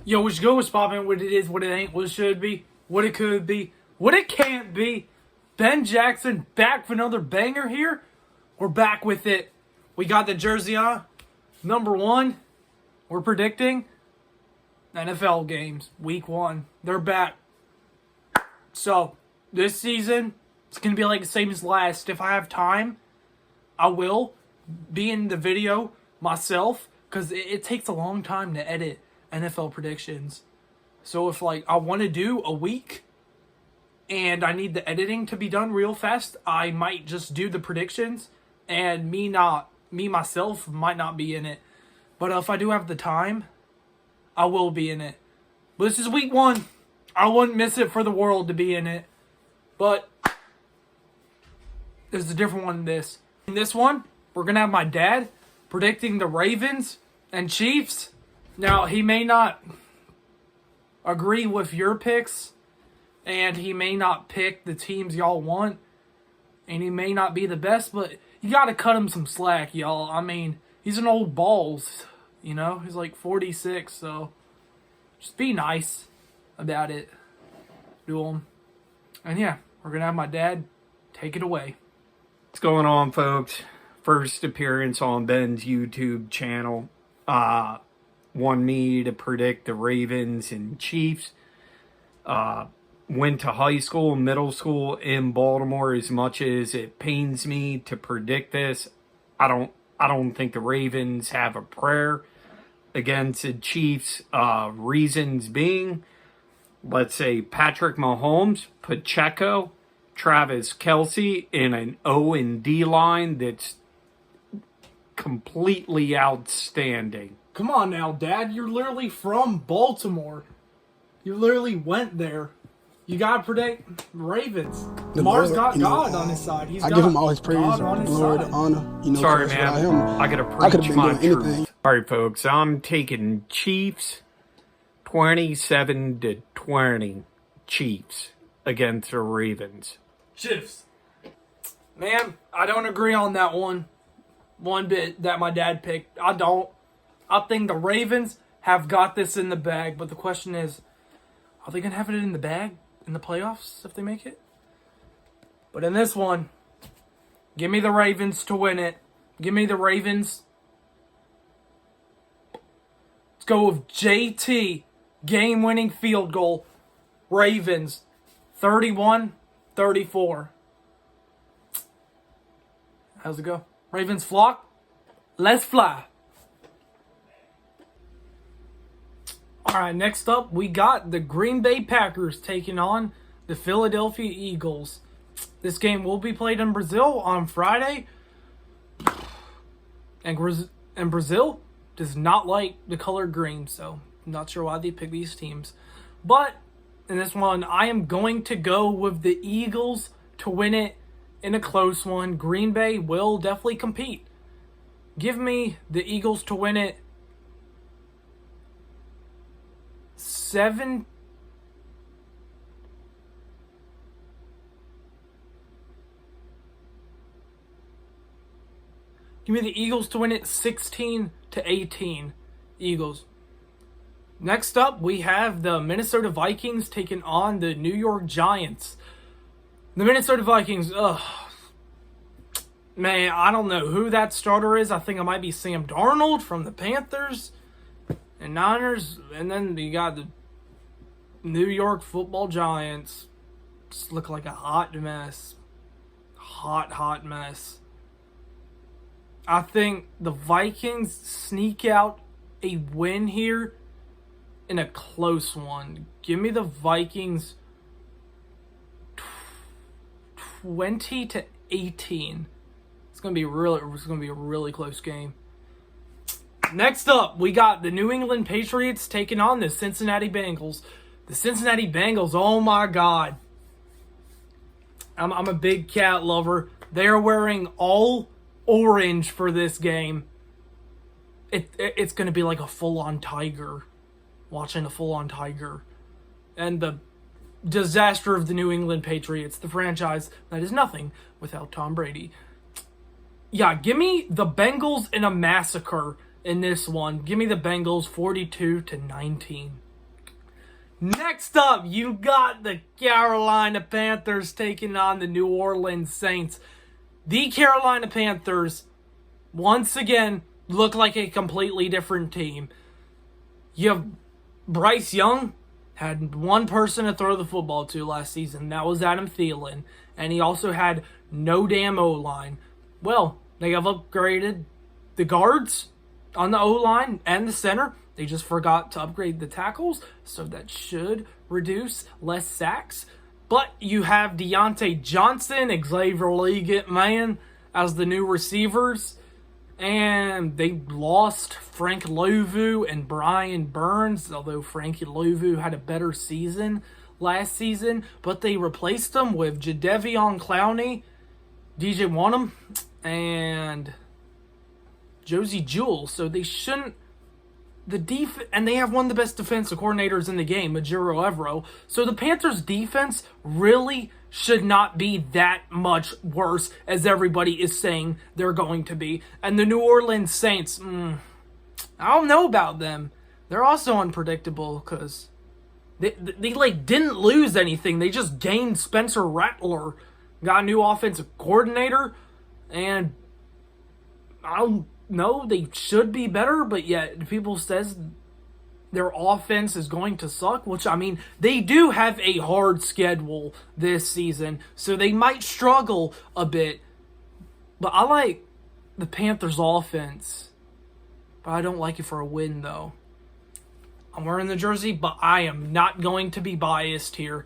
Yo, what's good? What's poppin'? What it is, what it ain't, what it should be, what it could be, what it can't be. Ben Jackson back for another banger here. We're back with it. We got the jersey on. Number one, we're predicting NFL games, week 1. They're back. So, this season, it's going to be like the same as last. If I have time, I will be in the video myself because it takes a long time to edit NFL predictions. So if I want to do a week and I need the editing to be done real fast, I might just do the predictions and me myself might not be in it. But if I do have the time, I will be in it. But this is week 1. I wouldn't miss it for the world to be in it. But there's a different one in this. In this one, we're going to have my dad predicting the Ravens and Chiefs. Now, he may not agree with your picks, and he may not pick the teams y'all want, and he may not be the best, but you got to cut him some slack, y'all. I mean, he's an old balls, you know? He's like 46, so just be nice about it to him. And yeah, we're going to have my dad take it away. What's going on, folks? First appearance on Ben's YouTube channel. Wanted me to predict the Ravens and Chiefs. Went to high school and middle school in Baltimore. As much as it pains me to predict this, I don't think the Ravens have a prayer against the Chiefs. Reasons being, let's say Patrick Mahomes, Pacheco, Travis Kelce in an O&D line that's completely outstanding. Come on now, Dad. You're literally from Baltimore. You literally went there. You gotta predict Ravens. Lamar's got God on his side. I give him all his praise, the glory, the honor. Sorry, man. I gotta preach my truth. All right, folks. I'm taking Chiefs 27-20 Chiefs against the Ravens. Chiefs. Man, I don't agree on that one bit that my dad picked. I don't. I think the Ravens have got this in the bag, but the question is, are they going to have it in the bag in the playoffs if they make it? But in this one, give me the Ravens to win it. Give me the Ravens. Let's go with JT, game-winning field goal. Ravens, 31-34. How's it go? Ravens flock. Let's fly. Alright, next up, we got the Green Bay Packers taking on the Philadelphia Eagles. This game will be played in Brazil on Friday. And Brazil does not like the color green, so I'm not sure why they pick these teams. But in this one, I am going to go with the Eagles to win it in a close one. Green Bay will definitely compete. Give me the Eagles to win it 7. Give me the Eagles to win it 16-18. Eagles. Next up, we have the Minnesota Vikings taking on the New York Giants. The Minnesota Vikings, man, I don't know who that starter is. I think it might be Sam Darnold from the Panthers and Niners. And then you got the New York Football Giants. Just look like a hot mess. Hot mess. I think the Vikings sneak out a win here in a close one. Give me the Vikings 20-18. It's gonna be a really close game. Next up, we got the New England Patriots taking on the Cincinnati Bengals. The Cincinnati Bengals, oh my God. I'm a big cat lover. They are wearing all orange for this game. It's gonna be like a full-on tiger. Watching a full-on tiger. And the disaster of the New England Patriots, the franchise that is nothing without Tom Brady. Yeah, give me the Bengals in a massacre in this one. Give me the Bengals 42-19. Next up, you got the Carolina Panthers taking on the New Orleans Saints. The Carolina Panthers, once again, look like a completely different team. You have Bryce Young, had one person to throw the football to last season. That was Adam Thielen. And he also had no damn O-line. Well, they have upgraded the guards on the O-line and the center. They just forgot to upgrade the tackles, so that should reduce less sacks. But you have Deontay Johnson, Xavier Legette, man, as the new receivers. And they lost Frank Louvu and Brian Burns, although Frankie Louvu had a better season last season. But they replaced them with Jadeveon Clowney, DJ Wonnum, and Josie Jewell. So they shouldn't... And they have one of the best defensive coordinators in the game, Majiro Evero. So the Panthers' defense really should not be that much worse as everybody is saying they're going to be. And the New Orleans Saints, I don't know about them. They're also unpredictable because they didn't lose anything. They just gained Spencer Rattler, got a new offensive coordinator, and I don't know, they should be better, but yet people says their offense is going to suck, which, I mean, they do have a hard schedule this season, so they might struggle a bit. But I like the Panthers' offense, but I don't like it for a win, though. I'm wearing the jersey, but I am not going to be biased here.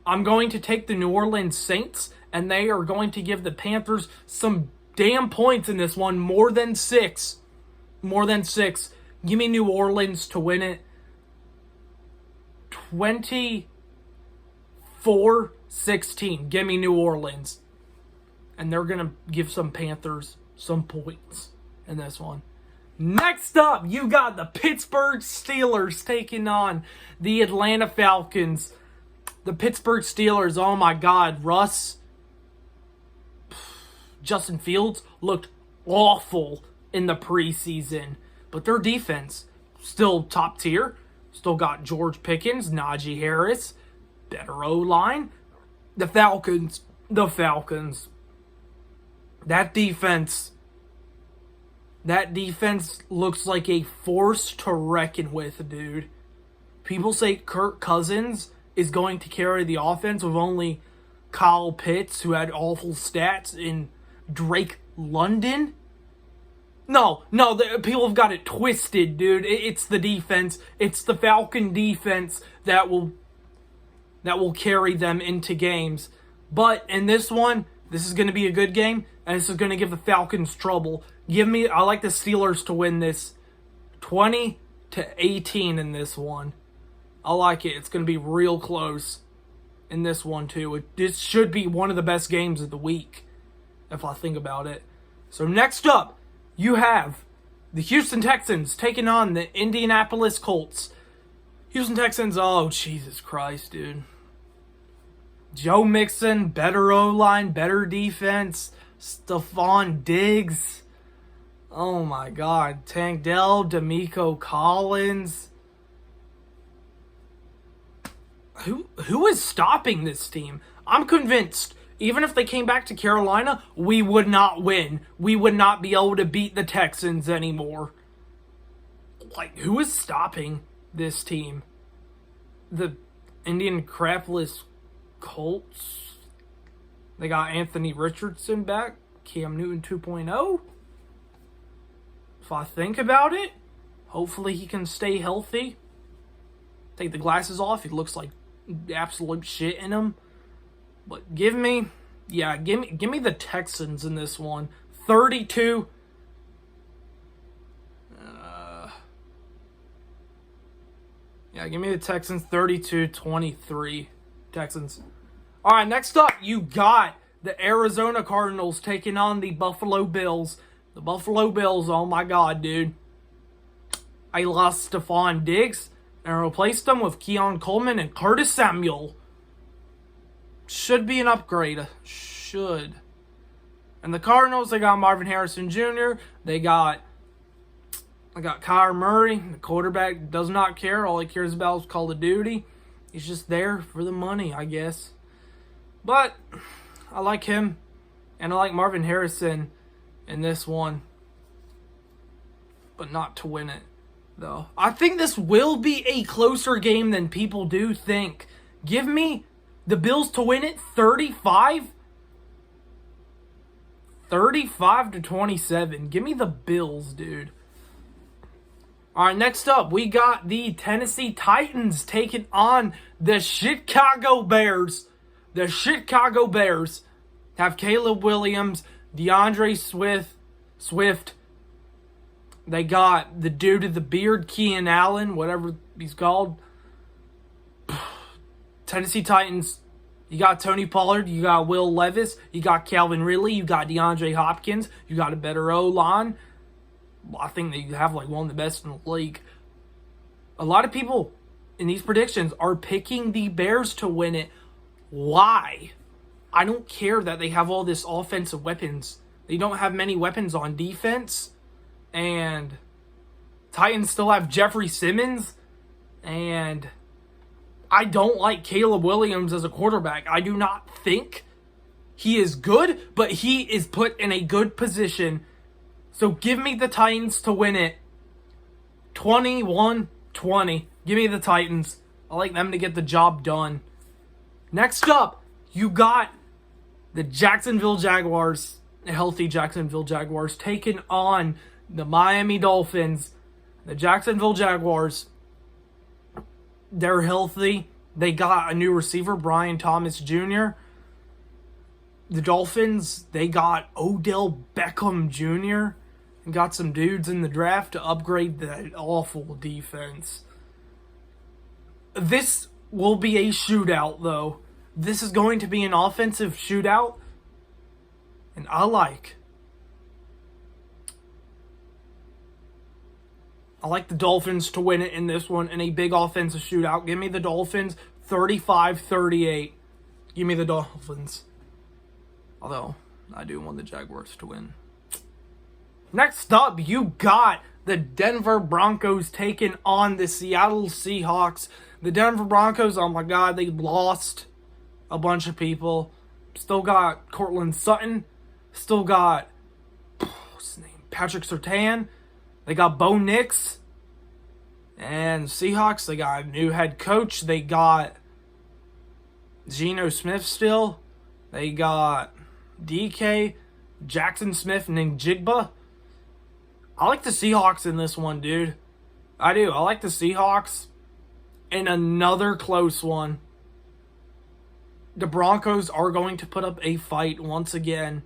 I'm going to take the New Orleans Saints, and they are going to give the Panthers some damn points in this one. More than 6. More than 6. Give me New Orleans to win it. 24-16. Give me New Orleans. And they're going to give some Panthers some points in this one. Next up, you got the Pittsburgh Steelers taking on the Atlanta Falcons. The Pittsburgh Steelers, oh my God, Justin Fields looked awful in the preseason. But their defense, still top tier. Still got George Pickens, Najee Harris, better O-line. The Falcons. That defense looks like a force to reckon with, dude. People say Kirk Cousins is going to carry the offense with only Kyle Pitts, who had awful stats, in Drake London. No, people have got it twisted, dude. It's the defense. It's the Falcon defense that will carry them into games. But in this one, this is going to be a good game, and this is going to give the Falcons trouble. I like the Steelers to win this 20-18 in this one. I like it. It's going to be real close in this one, too. This should be one of the best games of the week, if I think about it. So next up, you have the Houston Texans taking on the Indianapolis Colts. Houston Texans, oh, Jesus Christ, dude. Joe Mixon, better O-line, better defense. Stephon Diggs. Oh my God. Tank Dell, D'Amico Collins. Who is stopping this team? I'm convinced, even if they came back to Carolina, we would not win. We would not be able to beat the Texans anymore. Like, who is stopping this team? The Indianapolis Colts. They got Anthony Richardson back. Cam Newton 2.0. If I think about it, hopefully he can stay healthy. Take the glasses off. He looks like absolute shit in him. But give me the Texans in this one. 32. Give me the Texans. 32-23. Texans. All right, next up, you got the Arizona Cardinals taking on the Buffalo Bills. The Buffalo Bills, oh my God, dude. I lost Stephon Diggs and replaced them with Keon Coleman and Curtis Samuel. Should be an upgrade. Should. And the Cardinals, they got Marvin Harrison Jr. They got Kyler Murray. The quarterback does not care. All he cares about is Call of Duty. He's just there for the money, I guess. But I like him, and I like Marvin Harrison in this one. But not to win it, though. I think this will be a closer game than people do think. Give me the Bills to win it 35-27. Give me the Bills, dude. All right, next up, we got the Tennessee Titans taking on the Chicago Bears. The Chicago Bears have Caleb Williams, DeAndre Swift. They got the dude with the beard, Keenan Allen, whatever he's called. Tennessee Titans, you got Tony Pollard, you got Will Levis, you got Calvin Ridley, you got DeAndre Hopkins, you got a better O-line. I think they have like one of the best in the league. A lot of people in these predictions are picking the Bears to win it. Why? I don't care that they have all this offensive weapons. They don't have many weapons on defense. And Titans still have Jeffrey Simmons. And I don't like Caleb Williams as a quarterback. I do not think he is good, but he is put in a good position. So give me the Titans to win it 21-20. Give me the Titans. I like them to get the job done. Next up, you got the Jacksonville Jaguars, the healthy Jacksonville Jaguars, taking on the Miami Dolphins. The Jacksonville Jaguars, they're healthy. They got a new receiver, Brian Thomas Jr. The Dolphins, they got Odell Beckham Jr. and got some dudes in the draft to upgrade that awful defense. This will be a shootout, though. This is going to be an offensive shootout. And I like the Dolphins to win it in this one in a big offensive shootout. Give me the Dolphins 35-38. Give me the Dolphins. Although, I do want the Jaguars to win. Next up, you got the Denver Broncos taking on the Seattle Seahawks. The Denver Broncos, oh my God, they lost a bunch of people. Still got Cortland Sutton. Still got, what's his name? Patrick Surtain. They got Bo Nix. And Seahawks, they got a new head coach. They got Geno Smith still. They got DK, Jackson Smith, and Njigba. I like the Seahawks in this one, dude. I do. I like the Seahawks in another close one. The Broncos are going to put up a fight once again.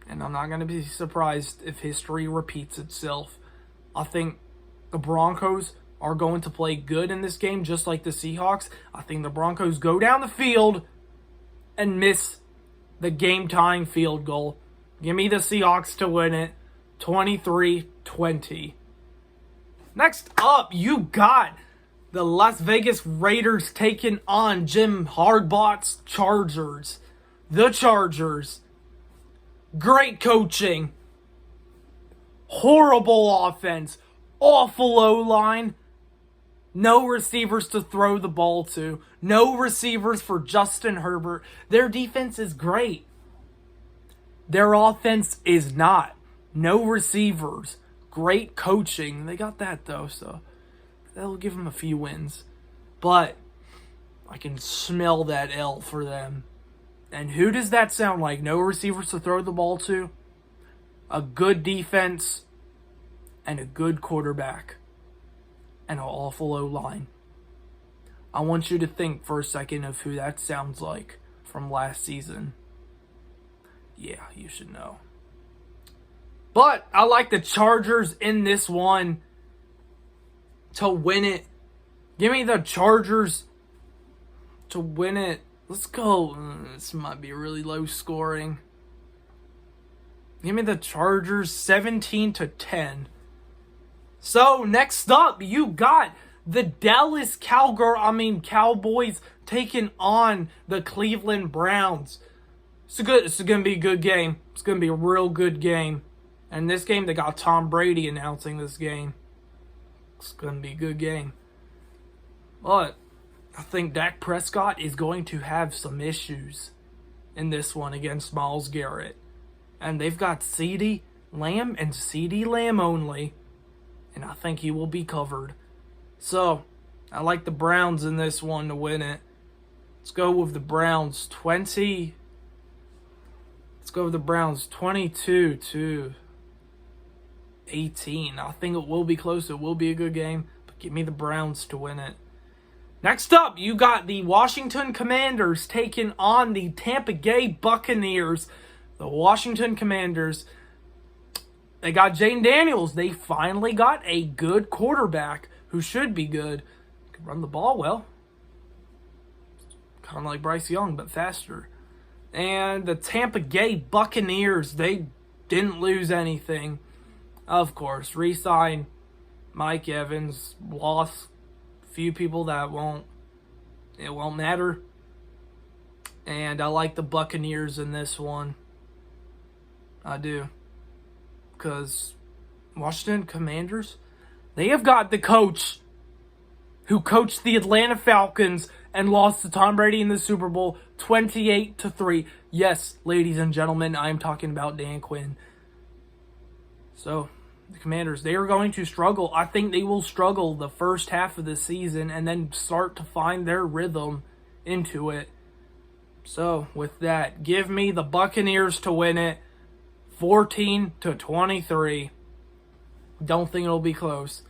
And I'm not going to be surprised if history repeats itself. I think the Broncos are going to play good in this game, just like the Seahawks. I think the Broncos go down the field and miss the game-tying field goal. Give me the Seahawks to win it 23-20. Next up, you got the Las Vegas Raiders taking on Jim Harbaugh's Chargers. The Chargers. Great coaching. Horrible offense. Awful O-line. No receivers to throw the ball to. No receivers for Justin Herbert. Their defense is great. Their offense is not. No receivers. Great coaching. They got that, though, so that'll give them a few wins. But I can smell that L for them. And who does that sound like? No receivers to throw the ball to? A good defense and a good quarterback. And an awful O-line. I want you to think for a second of who that sounds like from last season. Yeah, you should know. But I like the Chargers in this one to win it. Give me the Chargers to win it. Let's go. This might be really low scoring. Give me the Chargers 17-10. So, next up, you got the Dallas Cowboys taking on the Cleveland Browns. It's going to be a good game. It's going to be a real good game. And this game, they got Tom Brady announcing this game. It's going to be a good game. But I think Dak Prescott is going to have some issues in this one against Myles Garrett. And they've got CeeDee Lamb and CeeDee Lamb only. And I think he will be covered. So, I like the Browns in this one to win it. Let's go with the Browns 22 to 18. I think it will be close. It will be a good game. But give me the Browns to win it. Next up, you got the Washington Commanders taking on the Tampa Bay Buccaneers. The Washington Commanders, they got Jaden Daniels. They finally got a good quarterback who should be good. Can run the ball well. Kind of like Bryce Young, but faster. And the Tampa Bay Buccaneers, they didn't lose anything. Of course, re-sign Mike Evans. Lost a few people that it won't matter. And I like the Buccaneers in this one. I do. Because Washington Commanders, they have got the coach who coached the Atlanta Falcons and lost to Tom Brady in the Super Bowl 28-3. Yes, ladies and gentlemen, I am talking about Dan Quinn. So, the Commanders, they are going to struggle. I think they will struggle the first half of the season and then start to find their rhythm into it. So, with that, give me the Buccaneers to win it 14-23. Don't think it'll be close.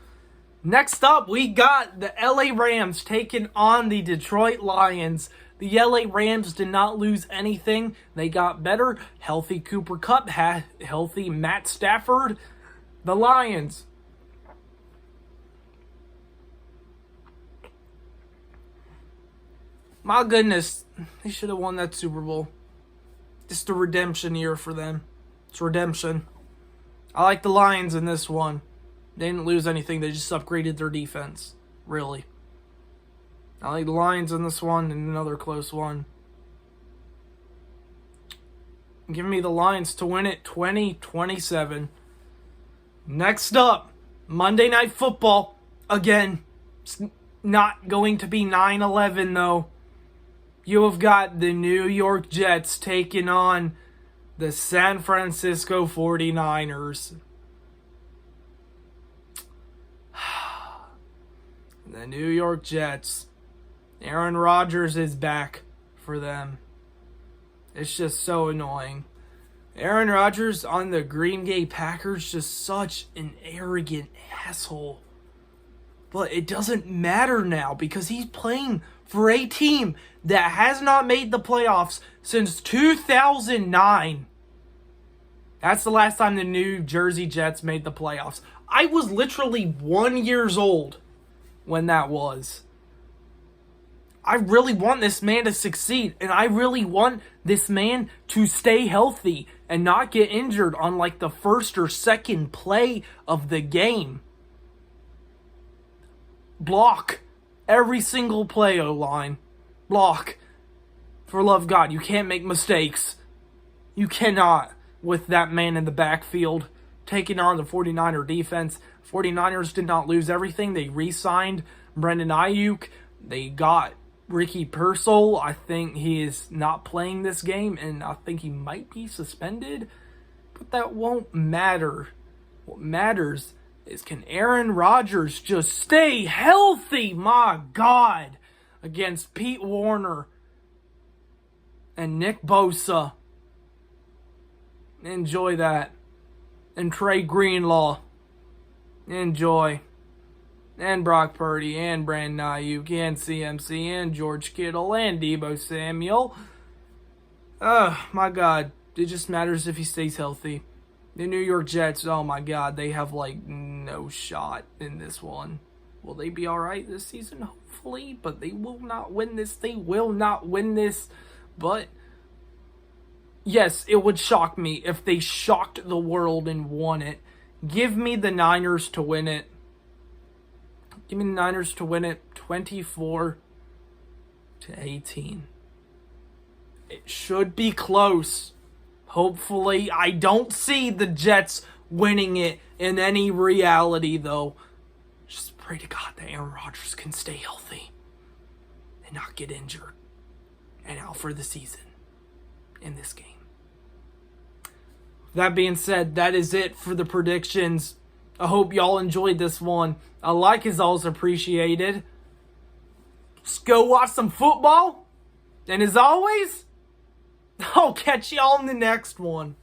Next up, we got the LA Rams taking on the Detroit Lions. The LA Rams did not lose anything. They got better. Healthy Cooper Kupp, healthy Matt Stafford. The Lions, my goodness, they should have won that Super Bowl. It's the redemption year for them. It's redemption. I like the Lions in this one. They didn't lose anything. They just upgraded their defense. Really. I like the Lions in this one and another close one. Give me the Lions to win it 20-27. Next up, Monday Night Football. Again, it's not going to be 9-11 though. You have got the New York Jets taking on the San Francisco 49ers. The New York Jets. Aaron Rodgers is back for them. It's just so annoying. Aaron Rodgers on the Green Bay Packers, just such an arrogant asshole. But it doesn't matter now because he's playing for a team that has not made the playoffs since 2009. That's the last time the New Jersey Jets made the playoffs. I was literally 1 year old when that was. I really want this man to succeed, and I really want this man to stay healthy and not get injured on like the first or second play of the game. Block every single play, O-line. Block. For love of God, you can't make mistakes. You cannot with that man in the backfield taking on the 49er defense. 49ers did not lose everything. They re-signed Brendan Ayuk. They got Ricky Pearsall. I think he is not playing this game, and I think he might be suspended. But that won't matter. What matters is, can Aaron Rodgers just stay healthy? My God. Against Pete Warner and Nick Bosa. Enjoy that. And Trey Greenlaw. Enjoy. And Brock Purdy, and Brandon Ayuk, and CMC, and George Kittle, and Deebo Samuel. My God. It just matters if he stays healthy. The New York Jets, oh my God, they have like no shot in this one. Will they be alright this season? Hopefully, but they will not win this. They will not win this. But yes, it would shock me if they shocked the world and won it. Give me the Niners to win it. Give me the Niners to win it 24-18. It should be close. Hopefully, I don't see the Jets winning it in any reality, though. Just pray to God that Aaron Rodgers can stay healthy. and not get injured and out for the season in this game. That being said, that is it for the predictions. I hope y'all enjoyed this one. A like is always appreciated. Let's go watch some football. And as always, I'll catch y'all in the next one.